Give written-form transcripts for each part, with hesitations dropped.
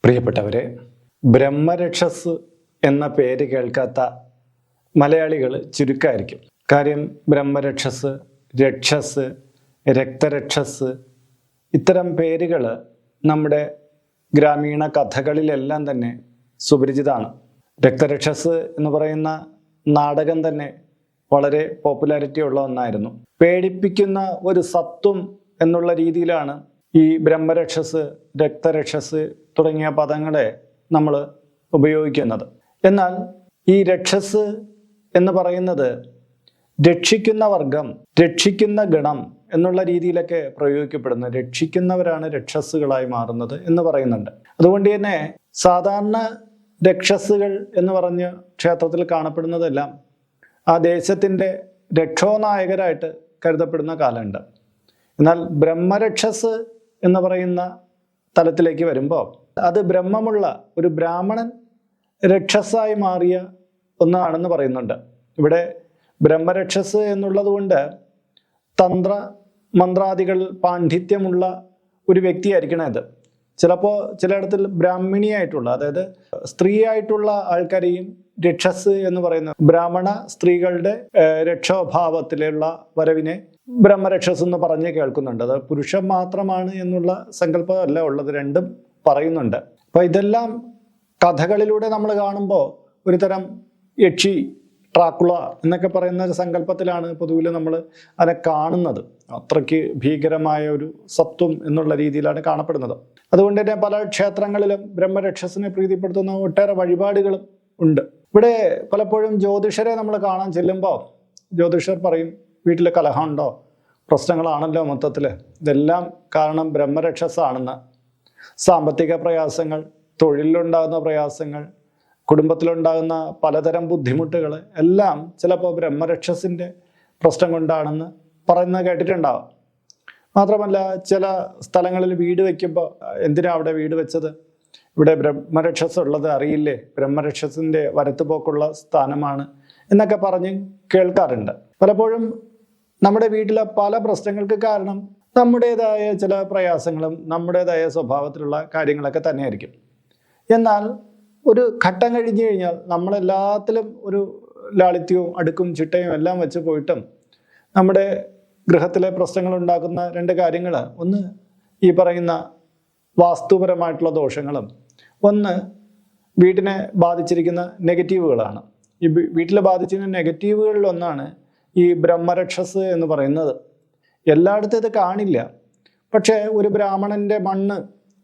പ്രിയപ്പെട്ടവരെ, ബ്രഹ്മരക്ഷസ് എന്ന പേര് കേൾക്കാത്ത മലയാളികൾ ചുരുക്കമായിരിക്കും. കാര്യം ബ്രഹ്മരക്ഷസ്, രക്ഷസ്, രക്തരക്ഷസ് ഇത്തരം പേരുകൾ നമ്മുടെ ഗ്രാമീണ കഥകളിലെല്ലാം തന്നെ സുപരിചിതമാണ്. രക്തരക്ഷസ് എന്ന് പറയുന്ന നാടകം തന്നെ വളരെ പോപ്പുലാരിറ്റി ഉള്ള ഒന്നായിരുന്നു. പേടിപ്പിക്കുന്ന ഒരു സത്വം എന്നുള്ള രീതിയിലാണ് ഈ ബ്രഹ്മരക്ഷസ്, രക്തരക്ഷസ് തുടങ്ങിയ പദങ്ങളെ നമ്മൾ ഉപയോഗിക്കുന്നത്. എന്നാൽ ഈ രക്ഷസ് എന്ന് പറയുന്നത് രക്ഷിക്കുന്ന വർഗം, രക്ഷിക്കുന്ന ഗണം എന്നുള്ള രീതിയിലൊക്കെ പ്രയോഗിക്കപ്പെടുന്നു. രക്ഷിക്കുന്നവരാണ് രക്ഷസുകളായി മാറുന്നത് എന്ന് പറയുന്നുണ്ട്. അതുകൊണ്ട് തന്നെ സാധാരണ രക്ഷസുകൾ എന്ന് പറഞ്ഞ് ക്ഷേത്രത്തിൽ കാണപ്പെടുന്നതെല്ലാം ആ ദേശത്തിൻ്റെ രക്ഷോനായകരായിട്ട് കരുതപ്പെടുന്ന കാലമുണ്ട്. എന്നാൽ ബ്രഹ്മരക്ഷസ് എന്ന് പറയുന്ന തലത്തിലേക്ക് വരുമ്പോൾ അത് ബ്രഹ്മമുള്ള ഒരു ബ്രാഹ്മണൻ രക്ഷസായി മാറിയ ഒന്നാണെന്ന് പറയുന്നുണ്ട്. ഇവിടെ ബ്രഹ്മരക്ഷസ് എന്നുള്ളത് കൊണ്ട് തന്ത്ര മന്ത്രാദികൾ പാണ്ഡിത്യമുള്ള ഒരു വ്യക്തിയായിരിക്കണം ഇത്. ചിലപ്പോൾ ചിലയിടത്തിൽ ബ്രാഹ്മിണിയായിട്ടുള്ള, അതായത് സ്ത്രീയായിട്ടുള്ള ആൾക്കാരെയും രക്ഷസ് എന്ന് പറയുന്ന ബ്രാഹ്മണ സ്ത്രീകളുടെ രക്ഷോഭാവത്തിലുള്ള വരവിനെ ബ്രഹ്മരക്ഷസ് എന്ന് പറഞ്ഞ് കേൾക്കുന്നുണ്ട്. അത് പുരുഷൻ മാത്രമാണ് എന്നുള്ള സങ്കല്പമല്ല ഉള്ളത്, രണ്ടും പറയുന്നുണ്ട്. അപ്പോൾ ഇതെല്ലാം കഥകളിലൂടെ നമ്മൾ കാണുമ്പോൾ ഒരു തരം യക്ഷി, ട്രാക്കുള എന്നൊക്കെ പറയുന്ന ഒരു സങ്കല്പത്തിലാണ് പൊതുവിൽ നമ്മൾ അതിനെ കാണുന്നത്. അത്രയ്ക്ക് ഭീകരമായ ഒരു സത്വം എന്നുള്ള രീതിയിലാണ് കാണപ്പെടുന്നത്. അതുകൊണ്ട് തന്നെ പല ക്ഷേത്രങ്ങളിലും ബ്രഹ്മരക്ഷസിനെ പ്രീതിപ്പെടുത്തുന്ന ഒട്ടേറെ വഴിപാടുകളും ഉണ്ട്. ഇവിടെ പലപ്പോഴും ജ്യോതിഷരെ നമ്മൾ കാണാൻ ചെല്ലുമ്പോൾ ജ്യോതിഷർ പറയും, വീട്ടിൽ കലഹമുണ്ടോ, പ്രശ്നങ്ങളാണല്ലോ മൊത്തത്തിൽ, ഇതെല്ലാം കാരണം ബ്രഹ്മരക്ഷസാണെന്ന്. സാമ്പത്തിക പ്രയാസങ്ങൾ, തൊഴിലിലുണ്ടാകുന്ന പ്രയാസങ്ങൾ, കുടുംബത്തിലുണ്ടാകുന്ന പലതരം ബുദ്ധിമുട്ടുകൾ എല്ലാം ചിലപ്പോൾ ബ്രഹ്മരക്ഷസിൻ്റെ പ്രശ്നം കൊണ്ടാണെന്ന് പറയുന്നത് കേട്ടിട്ടുണ്ടാവും. മാത്രമല്ല ചില സ്ഥലങ്ങളിൽ വീട് വയ്ക്കുമ്പോൾ എന്തിനാ അവിടെ വീട് വെച്ചത്, ഇവിടെ ബ്രഹ്മരക്ഷസ് ഉള്ളത് അറിയില്ലേ, ബ്രഹ്മരക്ഷസിൻ്റെ വരത്തുപോക്കുള്ള സ്ഥാനമാണ് എന്നൊക്കെ പറഞ്ഞ് കേൾക്കാറുണ്ട്. പലപ്പോഴും നമ്മുടെ വീട്ടിലെ പല പ്രശ്നങ്ങൾക്ക് കാരണം നമ്മുടേതായ ചില പ്രയാസങ്ങളും നമ്മുടേതായ സ്വഭാവത്തിലുള്ള കാര്യങ്ങളൊക്കെ തന്നെയായിരിക്കും. എന്നാൽ ഒരു ഘട്ടം കഴിഞ്ഞു കഴിഞ്ഞാൽ നമ്മളെല്ലാത്തിലും ഒരു ലാളിത്യവും അടുക്കും ചിട്ടയും എല്ലാം വെച്ച് പോയിട്ടും നമ്മുടെ ഗൃഹത്തിലെ പ്രശ്നങ്ങൾ ഉണ്ടാക്കുന്ന രണ്ട് കാര്യങ്ങൾ, ഒന്ന് ഈ പറയുന്ന വാസ്തുപരമായിട്ടുള്ള ദോഷങ്ങളും, ഒന്ന് വീട്ടിനെ ബാധിച്ചിരിക്കുന്ന നെഗറ്റീവുകളാണ്. ഈ വീട്ടിൽ ബാധിച്ചിരിക്കുന്ന നെഗറ്റീവുകളിലൊന്നാണ് ഈ ബ്രഹ്മരക്ഷസ് എന്ന് പറയുന്നത്. എല്ലായിടത്തും ഇത് കാണില്ല. പക്ഷേ ഒരു ബ്രാഹ്മണൻ്റെ മണ്ണ്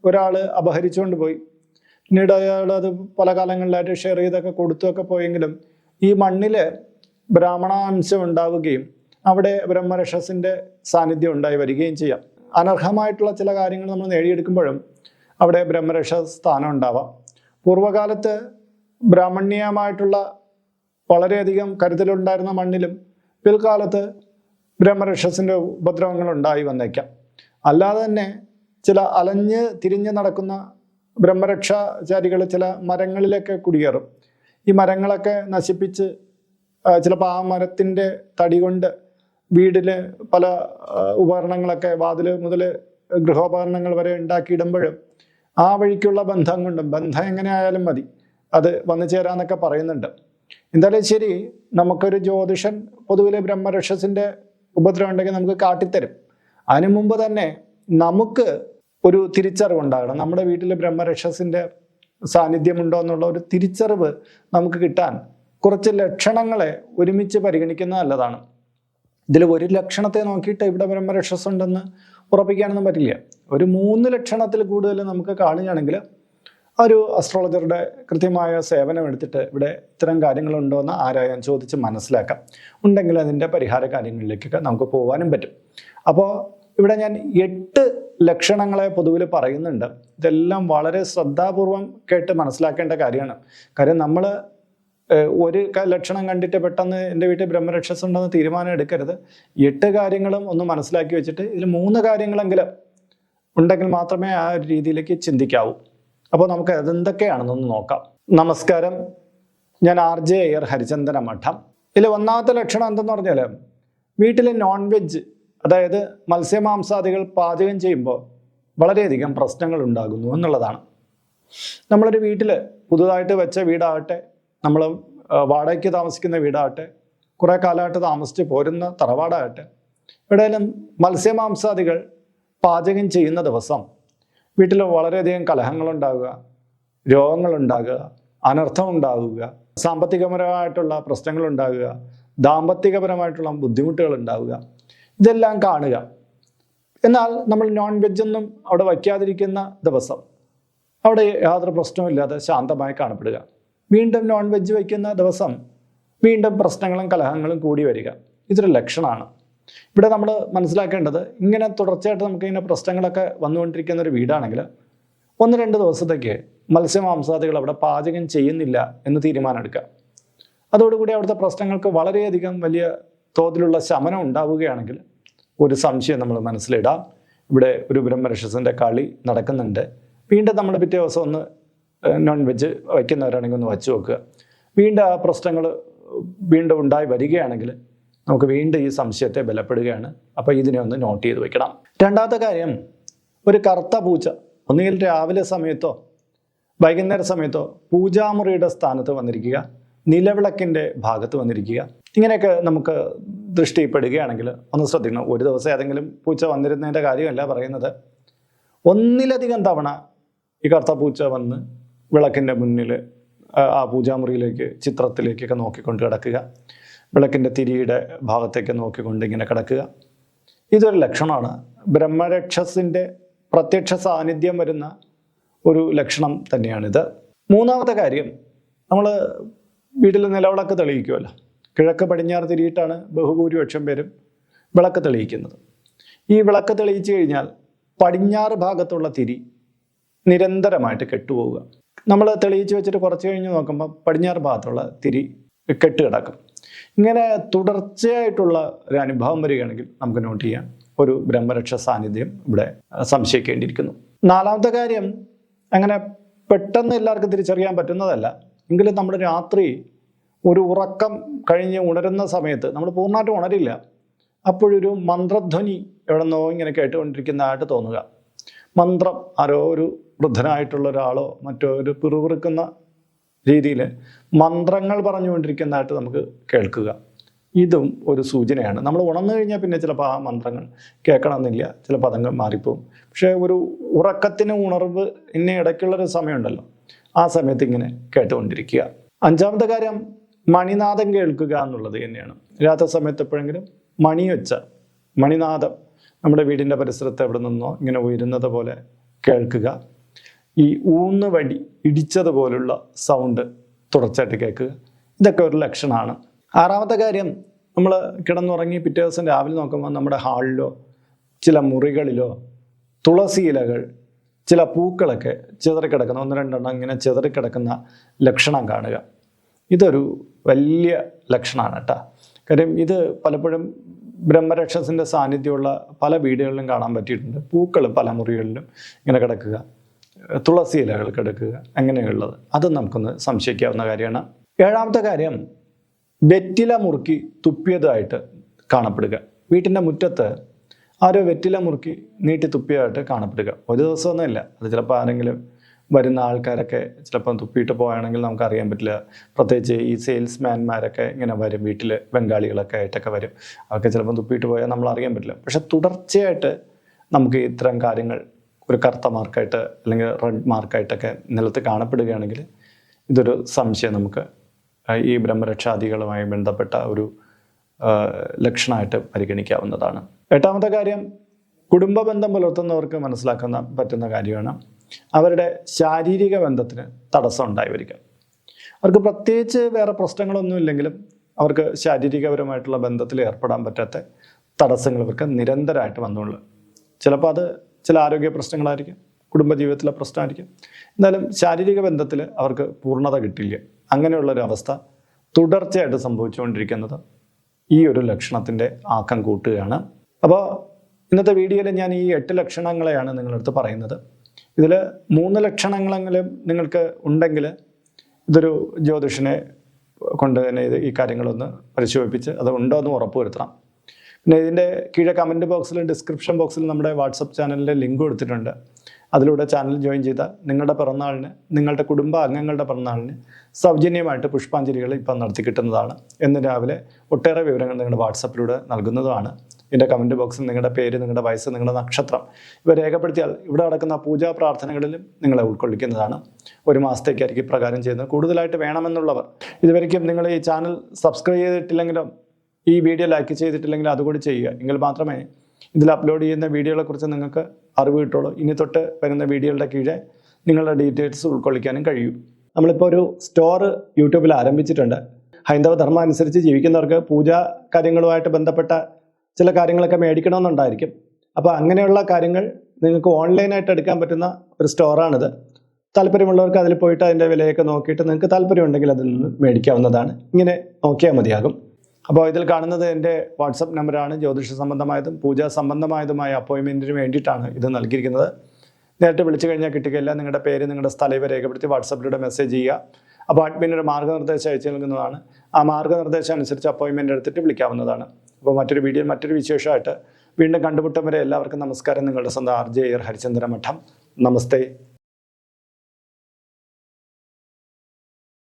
ഒരാൾ അപഹരിച്ചുകൊണ്ട് പോയി, പിന്നീട് അയാൾ അത് പല കാലങ്ങളിലായിട്ട് ഷെയർ ചെയ്തൊക്കെ കൊടുത്തൊക്കെ പോയെങ്കിലും ഈ മണ്ണിൽ ബ്രാഹ്മണാംശം ഉണ്ടാവുകയും അവിടെ ബ്രഹ്മരക്ഷസിൻ്റെ സാന്നിധ്യം ഉണ്ടായി വരികയും ചെയ്യാം. അനർഹമായിട്ടുള്ള ചില കാര്യങ്ങൾ നമ്മൾ നേടിയെടുക്കുമ്പോഴും അവിടെ ബ്രഹ്മരക്ഷസ് സ്ഥാനം ഉണ്ടാവാം. പൂർവ്വകാലത്ത് ബ്രാഹ്മണ്യമായിട്ടുള്ള വളരെയധികം കരുതലുണ്ടായിരുന്ന മണ്ണിലും പിൽക്കാലത്ത് ബ്രഹ്മരക്ഷസിൻ്റെ ഉപദ്രവങ്ങൾ ഉണ്ടായി വന്നേക്കാം. അല്ലാതെ തന്നെ ചില അലഞ്ഞ് തിരിഞ്ഞ് നടക്കുന്ന ബ്രഹ്മരക്ഷാചാരികൾ ചില മരങ്ങളിലൊക്കെ കുടിയേറും. ഈ മരങ്ങളൊക്കെ നശിപ്പിച്ച് ചിലപ്പോൾ ആ മരത്തിൻ്റെ തടി കൊണ്ട് വീട്ടിൽ പല ഉപകരണങ്ങളൊക്കെ, വാതിൽ മുതൽ ഗൃഹോപകരണങ്ങൾ വരെ ഉണ്ടാക്കിയിടുമ്പോഴും ആ വഴിക്കുള്ള ബന്ധം കൊണ്ടും, ബന്ധം എങ്ങനെ ആയാലും മതി, അത് വന്നു ചേരാന്നൊക്കെ പറയുന്നുണ്ട്. എന്തായാലും ശരി, നമുക്കൊരു ജ്യോതിഷൻ പൊതുവിലെ ബ്രഹ്മരക്ഷസിൻ്റെ ഉപദ്രവം ഉണ്ടെങ്കിൽ നമുക്ക് കാട്ടിത്തരും. അതിനു മുമ്പ് തന്നെ നമുക്ക് ഒരു തിരിച്ചറിവുണ്ടാകണം. നമ്മുടെ വീട്ടിൽ ബ്രഹ്മരക്ഷസിൻ്റെ സാന്നിധ്യമുണ്ടോ എന്നുള്ള ഒരു തിരിച്ചറിവ് നമുക്ക് കിട്ടാൻ കുറച്ച് ലക്ഷണങ്ങളെ ഒരുമിച്ച് പരിഗണിക്കുന്നത് നല്ലതാണ്. ഇതിൽ ഒരു ലക്ഷണത്തെ നോക്കിയിട്ട് ഇവിടെ ബ്രഹ്മരക്ഷസ് ഉണ്ടെന്ന് ഉറപ്പിക്കാനൊന്നും പറ്റില്ല. ഒരു 3 ലക്ഷണത്തിൽ കൂടുതൽ നമുക്ക് കാണുകയാണെങ്കിൽ ഒരു അസ്ട്രോളജറുടെ കൃത്യമായ സേവനം എടുത്തിട്ട് ഇവിടെ ഇത്തരം കാര്യങ്ങളുണ്ടോ എന്ന് ആരായാൻ ചോദിച്ച് മനസ്സിലാക്കാം. ഉണ്ടെങ്കിൽ അതിൻ്റെ പരിഹാര കാര്യങ്ങളിലേക്കൊക്കെ നമുക്ക് പോകാനും പറ്റും. അപ്പോൾ ഇവിടെ ഞാൻ 8 ലക്ഷണങ്ങളെ പൊതുവിൽ പറയുന്നുണ്ട്. ഇതെല്ലാം വളരെ ശ്രദ്ധാപൂർവം കേട്ട് മനസ്സിലാക്കേണ്ട കാര്യമാണ്. കാര്യം നമ്മൾ ഒരു ലക്ഷണം കണ്ടിട്ട് പെട്ടെന്ന് എൻ്റെ വീട്ടിൽ ബ്രഹ്മരക്ഷസ് ഉണ്ടെന്ന് തീരുമാനം എടുക്കരുത്. 8 കാര്യങ്ങളും ഒന്ന് മനസ്സിലാക്കി വെച്ചിട്ട് ഇതിൽ 3 കാര്യങ്ങളെങ്കിലും ഉണ്ടെങ്കിൽ മാത്രമേ ആ ഒരു രീതിയിലേക്ക് ചിന്തിക്കാവൂ. അപ്പോൾ നമുക്ക് അതെന്തൊക്കെയാണെന്നൊന്ന് നോക്കാം. നമസ്കാരം, ഞാൻ RJ അയ്യർ, ഹരിചന്ദന മഠം. ഇതിൽ ഒന്നാമത്തെ ലക്ഷണം എന്തെന്ന് പറഞ്ഞാൽ വീട്ടിൽ നോൺ വെജ്, അതായത് മത്സ്യമാംസാദികൾ പാചകം ചെയ്യുമ്പോൾ വളരെയധികം പ്രശ്നങ്ങൾ ഉണ്ടാകുന്നു എന്നുള്ളതാണ്. നമ്മളൊരു വീട്ടിൽ പുതുതായിട്ട് വെച്ച വീടാകട്ടെ, നമ്മൾ വാടകയ്ക്ക് താമസിക്കുന്ന വീടാകട്ടെ, കുറേ കാലമായിട്ട് താമസിച്ച് പോരുന്ന തറവാടാകട്ടെ, എവിടെയെങ്കിലും മത്സ്യമാംസാദികൾ പാചകം ചെയ്യുന്ന ദിവസം വീട്ടിൽ വളരെയധികം കലഹങ്ങളുണ്ടാവുക, രോഗങ്ങളുണ്ടാകുക, അനർത്ഥം ഉണ്ടാവുക, സാമ്പത്തികപരമായിട്ടുള്ള പ്രശ്നങ്ങളുണ്ടാകുക, ദാമ്പത്തികപരമായിട്ടുള്ള ബുദ്ധിമുട്ടുകൾ ഉണ്ടാവുക, ഇതെല്ലാം കാണുക. എന്നാൽ നമ്മൾ നോൺ വെജൊന്നും അവിടെ വയ്ക്കാതിരിക്കുന്ന ദിവസം അവിടെ യാതൊരു പ്രശ്നവുമില്ലാതെ ശാന്തമായി കാണപ്പെടുക. വീണ്ടും നോൺ വെജ് വയ്ക്കുന്ന ദിവസം വീണ്ടും പ്രശ്നങ്ങളും കലഹങ്ങളും കൂടി വരിക. ഇതൊരു ലക്ഷണമാണ്. ഇവിടെ നമ്മൾ മനസ്സിലാക്കേണ്ടത്, ഇങ്ങനെ തുടർച്ചയായിട്ട് നമുക്കിങ്ങനെ പ്രശ്നങ്ങളൊക്കെ വന്നുകൊണ്ടിരിക്കുന്ന ഒരു വീടാണെങ്കിൽ 1-2 ദിവസത്തേക്ക് മത്സ്യമാംസാദികൾ അവിടെ പാചകം ചെയ്യുന്നില്ല എന്ന് തീരുമാനമെടുക്കുക. അതോടുകൂടി അവിടുത്തെ പ്രശ്നങ്ങൾക്ക് വളരെയധികം വലിയ തോതിലുള്ള ശമനം ഉണ്ടാവുകയാണെങ്കിൽ ഒരു സംശയം നമ്മൾ മനസ്സിലിടാം, ഇവിടെ ഒരു ബ്രഹ്മരക്ഷസിൻ്റെ കളി നടക്കുന്നുണ്ട്. വീണ്ടും നമ്മൾ പിറ്റേ ദിവസം ഒന്ന് നോൺ വെജ് വയ്ക്കുന്നവരാണെങ്കിൽ ഒന്ന് വച്ച് നോക്കുക. വീണ്ടും ആ പ്രശ്നങ്ങൾ വീണ്ടും ഉണ്ടായി വരികയാണെങ്കിൽ നമുക്ക് വീണ്ടും ഈ സംശയത്തെ ബലപ്പെടുകയാണ്. അപ്പോൾ ഇതിനെ ഒന്ന് നോട്ട് ചെയ്ത് വെക്കണം. രണ്ടാമത്തെ കാര്യം, ഒരു കറുത്ത പൂച്ച ഒന്നുകിൽ രാവിലെ സമയത്തോ വൈകുന്നേര സമയത്തോ പൂജാമുറിയുടെ സ്ഥാനത്ത് വന്നിരിക്കുക, നിലവിളക്കിൻ്റെ ഭാഗത്ത് വന്നിരിക്കുക, ഇങ്ങനെയൊക്കെ നമുക്ക് ദൃഷ്ടിപ്പെടുകയാണെങ്കിൽ ഒന്ന് ശ്രദ്ധിക്കണം. ഒരു ദിവസം ഏതെങ്കിലും പൂച്ച വന്നിരുന്നതിൻ്റെ കാര്യമല്ല പറയുന്നത്. ഒന്നിലധികം തവണ ഈ കറുത്ത പൂച്ച വന്ന് വിളക്കിൻ്റെ മുന്നിൽ ആ പൂജാമുറിയിലേക്ക് ചിത്രത്തിലേക്കൊക്കെ നോക്കിക്കൊണ്ട് കിടക്കുക, വിളക്കിൻ്റെ തിരിയുടെ ഭാഗത്തേക്ക് നോക്കിക്കൊണ്ട് ഇങ്ങനെ കിടക്കുക, ഇതൊരു ലക്ഷണമാണ്. ബ്രഹ്മരക്ഷസിൻ്റെ പ്രത്യക്ഷ സാന്നിധ്യം വരുന്ന ഒരു ലക്ഷണം തന്നെയാണിത്. മൂന്നാമത്തെ കാര്യം, നമ്മൾ വീട്ടിൽ നിലവിളക്ക് തെളിയിക്കുമല്ലോ. കിഴക്ക് പടിഞ്ഞാറ് തിരിയിട്ടാണ് ബഹുഭൂരിപക്ഷം പേരും വിളക്ക് തെളിയിക്കുന്നത്. ഈ വിളക്ക് തെളിയിച്ചു കഴിഞ്ഞാൽ പടിഞ്ഞാറ് ഭാഗത്തുള്ള തിരി നിരന്തരമായിട്ട് കെട്ടുപോവുക. നമ്മൾ തെളിയിച്ച് വെച്ചിട്ട് കുറച്ച് കഴിഞ്ഞ് നോക്കുമ്പോൾ പടിഞ്ഞാറ് ഭാഗത്തുള്ള തിരി കെട്ടുകിടക്കും. ഇങ്ങനെ തുടർച്ചയായിട്ടുള്ള ഒരു അനുഭവം വരികയാണെങ്കിൽ നമുക്ക് നോട്ട് ചെയ്യാം, ഒരു ബ്രഹ്മരക്ഷ സാന്നിധ്യം ഇവിടെ സംശയിക്കേണ്ടിയിരിക്കുന്നു. നാലാമത്തെ കാര്യം, അങ്ങനെ പെട്ടെന്ന് എല്ലാവർക്കും തിരിച്ചറിയാൻ പറ്റുന്നതല്ല എങ്കിലും നമ്മൾ രാത്രി ഒരു ഉറക്കം കഴിഞ്ഞ് ഉണരുന്ന സമയത്ത് നമ്മൾ പൂർണ്ണമായിട്ട് ഉണരില്ല, അപ്പോഴൊരു മന്ത്രധ്വനി എവിടെന്നോ ഇങ്ങനെ കേട്ടുകൊണ്ടിരിക്കുന്നതായിട്ട് തോന്നുക. മന്ത്രം ആരോ ഒരു വൃദ്ധനായിട്ടുള്ള ഒരാളോ മറ്റോ ഒരു പിറുപിറുക്കുന്ന രീതിയിൽ മന്ത്രങ്ങൾ പറഞ്ഞുകൊണ്ടിരിക്കുന്നതായിട്ട് നമുക്ക് കേൾക്കുക. ഇതും ഒരു സൂചനയാണ്. നമ്മൾ ഉണർന്നു കഴിഞ്ഞാൽ പിന്നെ ചിലപ്പോൾ ആ മന്ത്രങ്ങൾ കേൾക്കണമെന്നില്ല, ചില പദങ്ങൾ മാറിപ്പോവും. പക്ഷേ ഒരു ഉറക്കത്തിന് ഉണർവ് ഇന്ന ഇടയ്ക്കുള്ളൊരു സമയമുണ്ടല്ലോ, ആ സമയത്ത് ഇങ്ങനെ കേട്ടുകൊണ്ടിരിക്കുക. അഞ്ചാമത്തെ കാര്യം, മണിനാദം കേൾക്കുക എന്നുള്ളത് തന്നെയാണ്. രാത്രി സമയത്ത് എപ്പോഴെങ്കിലും മണിനാദം നമ്മുടെ വീടിൻ്റെ പരിസരത്ത് എവിടെ നിന്നോ ഇങ്ങനെ ഉയരുന്നത് പോലെ കേൾക്കുക. ഈ ഊന്നുവടി ഇടിച്ചതുപോലുള്ള സൗണ്ട് തുടർച്ചയായിട്ട് കേൾക്കുക, ഇതൊക്കെ ഒരു ലക്ഷണമാണ്. ആറാമത്തെ കാര്യം, നമ്മൾ കിടന്നുറങ്ങി പിറ്റേ ദിവസം രാവിലെ നോക്കുമ്പോൾ നമ്മുടെ ഹാളിലോ ചില മുറികളിലോ തുളസി ഇലകൾ, ചില പൂക്കളൊക്കെ ചിതറിക്കിടക്കുന്ന 1-2 എണ്ണം ഇങ്ങനെ ചിതറിക്കിടക്കുന്ന ലക്ഷണം കാണുക. ഇതൊരു വലിയ ലക്ഷണമാണ് കേട്ടോ. കാര്യം ഇത് പലപ്പോഴും ബ്രഹ്മരക്ഷസിൻ്റെ സാന്നിധ്യമുള്ള പല വീടുകളിലും കാണാൻ പറ്റിയിട്ടുണ്ട്. പൂക്കൾ പല മുറികളിലും ഇങ്ങനെ കിടക്കുക, തുളസി ഇലകൾ കിടക്കുക, അങ്ങനെയുള്ളത് അത് നമുക്കൊന്ന് സംശയിക്കാവുന്ന കാര്യമാണ്. ഏഴാമത്തെ കാര്യം, വെറ്റില മുറുക്കി തുപ്പിയതായിട്ട് കാണപ്പെടുക. വീട്ടിൻ്റെ മുറ്റത്ത് ആരോ വെറ്റില മുറുക്കി നീട്ടി തുപ്പിയതായിട്ട് കാണപ്പെടുക. ഒരു ദിവസമൊന്നുമില്ല, അത് ചിലപ്പോൾ ആരെങ്കിലും വരുന്ന ആൾക്കാരൊക്കെ ചിലപ്പം തുപ്പിയിട്ട് പോവുകയാണെങ്കിൽ നമുക്കറിയാൻ പറ്റില്ല. പ്രത്യേകിച്ച് ഈ സെയിൽസ്മാൻമാരൊക്കെ ഇങ്ങനെ വരും, വീട്ടിൽ ബംഗാളികളൊക്കെ ആയിട്ടൊക്കെ വരും, അവർക്ക് ചിലപ്പം തുപ്പിയിട്ട് പോയാൽ നമ്മൾ അറിയാൻ പറ്റില്ല. പക്ഷെ തുടർച്ചയായിട്ട് നമുക്ക് ഇത്തരം കാര്യങ്ങൾ ഒരു കറുത്ത മാർക്കായിട്ട് അല്ലെങ്കിൽ റെഡ് മാർക്കായിട്ടൊക്കെ നിലത്ത് കാണപ്പെടുകയാണെങ്കിൽ ഇതൊരു സംശയം നമുക്ക് ഈ ബ്രഹ്മരക്ഷാദികളുമായി ബന്ധപ്പെട്ട ഒരു ലക്ഷണമായിട്ട് പരിഗണിക്കാവുന്നതാണ്. എട്ടാമത്തെ കാര്യം, കുടുംബ ബന്ധം പുലർത്തുന്നവർക്ക് മനസ്സിലാക്കാൻ പറ്റുന്ന കാര്യമാണ് അവരുടെ ശാരീരിക ബന്ധത്തിന് തടസ്സം ഉണ്ടായി വരിക. അവർക്ക് പ്രത്യേകിച്ച് വേറെ പ്രശ്നങ്ങളൊന്നും ഇല്ലെങ്കിലും അവർക്ക് ശാരീരികപരമായിട്ടുള്ള ബന്ധത്തിൽ ഏർപ്പെടാൻ പറ്റാത്ത തടസ്സങ്ങൾ ഇവർക്ക് നിരന്തരമായിട്ട് വന്നുള്ളൂ. ചിലപ്പോൾ അത് ചില ആരോഗ്യ പ്രശ്നങ്ങളായിരിക്കും, കുടുംബജീവിതത്തിലെ പ്രശ്നമായിരിക്കും. എന്നാലും ശാരീരിക ബന്ധത്തിൽ അവർക്ക് പൂർണ്ണത കിട്ടില്ല. അങ്ങനെയുള്ളൊരവസ്ഥ തുടർച്ചയായിട്ട് സംഭവിച്ചുകൊണ്ടിരിക്കുന്നത് ഈ ഒരു ലക്ഷണത്തിൻ്റെ ആക്കം കൂട്ടുകയാണ്. അപ്പോൾ ഇന്നത്തെ വീഡിയോയിൽ ഞാൻ ഈ 8 ലക്ഷണങ്ങളെയാണ് നിങ്ങളടുത്ത് പറയുന്നത്. ഇതിൽ 3 ലക്ഷണങ്ങളെങ്കിലും നിങ്ങൾക്ക് ഉണ്ടെങ്കിൽ ഇതൊരു ജ്യോതിഷനെ കൊണ്ട് തന്നെ ഈ കാര്യങ്ങളൊന്ന് പരിശോധിപ്പിച്ച് അത് ഉണ്ടോ എന്ന് ഉറപ്പുവരുത്തണം. പിന്നെ ഇതിൻ്റെ കീഴെ കമൻറ്റ് ബോക്സിലും ഡിസ്ക്രിപ്ഷൻ ബോക്സിലും നമ്മുടെ വാട്സപ്പ് ചാനലിൻ്റെ ലിങ്ക് കൊടുത്തിട്ടുണ്ട്. അതിലൂടെ ചാനൽ ജോയിൻ ചെയ്ത നിങ്ങളുടെ പിറന്നാളിന്, നിങ്ങളുടെ കുടുംബ അംഗങ്ങളുടെ പിറന്നാളിന് സൗജന്യമായിട്ട് പുഷ്പാഞ്ജലികൾ ഇപ്പം നടത്തി കിട്ടുന്നതാണ്. എന്ന് രാവിലെ ഒട്ടേറെ വിവരങ്ങൾ നിങ്ങളുടെ വാട്സപ്പിലൂടെ നൽകുന്നതുമാണ്. ഇതിൻ്റെ കമൻറ്റ് ബോക്സിൽ നിങ്ങളുടെ പേര്, നിങ്ങളുടെ വയസ്സ്, നിങ്ങളുടെ നക്ഷത്രം ഇവ രേഖപ്പെടുത്തിയാൽ ഇവിടെ നടക്കുന്ന പൂജാ പ്രാർത്ഥനകളിലും നിങ്ങളെ ഉൾക്കൊള്ളിക്കുന്നതാണ്. ഒരു മാസത്തേക്കായിരിക്കും പ്രകാരം ചെയ്യുന്നത്. കൂടുതലായിട്ട് വേണമെന്നുള്ളവർ ഇതുവരെയ്ക്കും നിങ്ങൾ ഈ ചാനൽ സബ്സ്ക്രൈബ് ചെയ്തിട്ടില്ലെങ്കിലും ഈ വീഡിയോ ലൈക്ക് ചെയ്തിട്ടില്ലെങ്കിലും അതുകൂടി ചെയ്യുക. എങ്കിൽ മാത്രമേ ഇതിൽ അപ്ലോഡ് ചെയ്യുന്ന വീഡിയോകളെക്കുറിച്ച് നിങ്ങൾക്ക് അറിവ് കിട്ടുള്ളൂ. ഇനി തൊട്ട് വരുന്ന വീഡിയോകളുടെ കീഴെ നിങ്ങളുടെ ഡീറ്റെയിൽസ് ഉൾക്കൊള്ളിക്കാനും കഴിയും. നമ്മളിപ്പോൾ ഒരു സ്റ്റോർ യൂട്യൂബിൽ ആരംഭിച്ചിട്ടുണ്ട്. ഹൈന്ദവ ധർമ്മം അനുസരിച്ച് ജീവിക്കുന്നവർക്ക് പൂജാ കാര്യങ്ങളുമായിട്ട് ബന്ധപ്പെട്ട ചില കാര്യങ്ങളൊക്കെ മേടിക്കണമെന്നുണ്ടായിരിക്കും. അപ്പോൾ അങ്ങനെയുള്ള കാര്യങ്ങൾ നിങ്ങൾക്ക് ഓൺലൈനായിട്ട് എടുക്കാൻ പറ്റുന്ന ഒരു സ്റ്റോറാണിത്. താല്പര്യമുള്ളവർക്ക് അതിൽ പോയിട്ട് അതിൻ്റെ വിലയൊക്കെ നോക്കിയിട്ട് നിങ്ങൾക്ക് താല്പര്യമുണ്ടെങ്കിൽ അതിൽ നിന്ന് മേടിക്കാവുന്നതാണ്. ഇങ്ങനെ നോക്കിയാൽ മതിയാകും. അപ്പോൾ ഇതിൽ കാണുന്നത് എൻ്റെ വാട്സപ്പ് നമ്പറാണ്. ജ്യോതിഷ സംബന്ധമായതും പൂജാ സംബന്ധമായതുമായ അപ്പോയിൻമെൻറ്റിന് വേണ്ടിയിട്ടാണ് ഇത് നൽകിയിരിക്കുന്നത്. നേരിട്ട് വിളിച്ചു കഴിഞ്ഞാൽ കിട്ടുകയില്ല. നിങ്ങളുടെ പേര്, നിങ്ങളുടെ സ്ഥലം ഇവ രേഖപ്പെടുത്തി വാട്സപ്പിലൂടെ മെസ്സേജ് ചെയ്യുക. അപ്പോൾ അഡ്മിനൊരു മാർഗ്ഗനിർദ്ദേശം അയച്ചു നൽകുന്നതാണ്. ആ മാർഗ്ഗനിർദ്ദേശം അനുസരിച്ച് അപ്പോയിൻമെൻ്റ് എടുത്തിട്ട് വിളിക്കാവുന്നതാണ്. അപ്പോൾ മറ്റൊരു വീഡിയോ, മറ്റൊരു വിശേഷമായിട്ട് വീണ്ടും കണ്ടുമുട്ടും വരെ എല്ലാവർക്കും നമസ്കാരം. നിങ്ങളുടെ സ്വന്തം RJ ഹരിചന്ദ്ര മഠം. നമസ്തേ.